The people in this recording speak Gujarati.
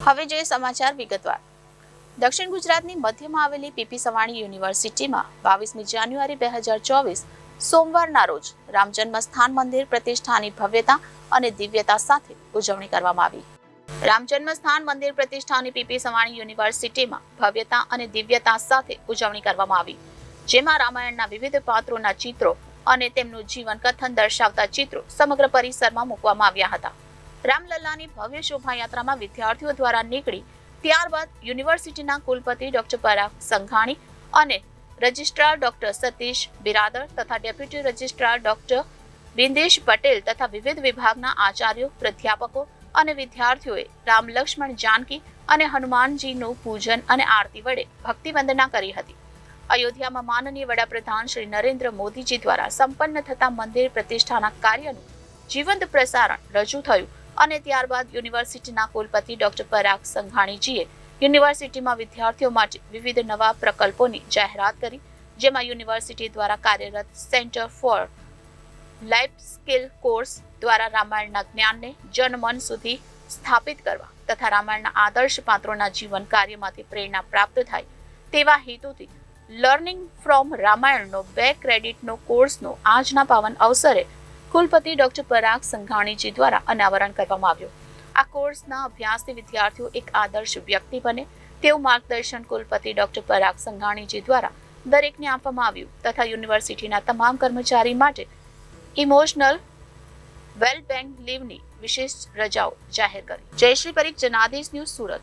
હવે જોઈએ સમાચાર વિગતવાર. દક્ષિણ ગુજરાતની મધ્યમાં આવેલી પીપી સવાણી યુનિવર્સિટીમાં 22મી જાન્યુઆરી 2024 સોમવારના રોજ રામજન્મ સ્થાન મંદિર પ્રતિષ્ઠાની ભવ્યતા અને દિવ્યતા સાથે ઉજવણી કરવામાં આવી. રામજન્મ સ્થાન મંદિર પ્રતિષ્ઠાની પીપી સવાણી યુનિવર્સિટીમાં ભવ્યતા અને દિવ્યતા સાથે ઉજવણી કરવામાં આવી, જેમાં રામાયણના વિવિધ પાત્રોના ચિત્રો અને તેમનું જીવન કથન દર્શાવતા ચિત્રો સમગ્ર પરિસરમાં મૂકવામાં આવ્યા હતા. રામલલ્લાની ભવ્ય શોભાયાત્રામાં વિદ્યાર્થીઓ દ્વારા નીકળી ત્યારબાદ યુનિવર્સિટીના કુલપતિ ડોક્ટર પરાગ સંઘાણી અને રજિસ્ટ્રાર ડોક્ટર સતીશ બિરાદર તથા deputy registrar doctor Bindesh Patel તથા વિવિધ વિભાગના આચાર્યો, પ્રાધ્યાપકો અને વિદ્યાર્થીઓએ રામ, લક્ષ્મણ, જાનકી અને હનુમાનજીનું પૂજન અને આરતી વડે ભક્તિ વંદના કરી હતી. અયોધ્યામાં માનનીય વડાપ્રધાન શ્રી નરેન્દ્ર મોદીજી દ્વારા સંપન્ન થતા મંદિર પ્રતિષ્ઠાના કાર્યનું જીવંત પ્રસારણ રજૂ થયું અને ત્યારબાદ યુનિવર્સિટીના કુલપતિ ડોક્ટર પરાગ સંઘાણીજીએ યુનિવર્સિટીમાં વિદ્યાર્થીઓ માટે વિવિધ નવા પ્રકલ્પોની જાહેરાત કરી, જેમાં યુનિવર્સિટી દ્વારા કાર્યરત centre for life skill course દ્વારા રામાયણના જ્ઞાનને જનમન સુધી સ્થાપિત કરવા તથા રામાયણના આદર્શ પાત્રોના જીવન કાર્યમાંથી પ્રેરણા પ્રાપ્ત થાય તેવા હેતુથી લર્નિંગ ફ્રોમ રામાયણનો 2 ક્રેડિટનો કોર્સનો આજના પાવન અવસરે કુલપતિ ડોક્ટર પરાગ સંઘાણીજી દ્વારા અનાવરણ કરવામાં આવ્યું. આ કોર્સના અભ્યાસથી વિદ્યાર્થીઓ એક આદર્શ વ્યક્તિ બને તેવું માર્ગદર્શન કુલપતિ ડોક્ટર પરાગ સંઘાણીજી દ્વારા દરેકને આપવામાં આવ્યું તથા યુનિવર્સિટીના તમામ કર્મચારી માટે ઇમોશનલ વેલબેંગ લીવની વિશેષ રજાઓ જાહેર કરી. જયશ્રી પરીખ, જનાદેશ ન્યૂઝ, સુરત.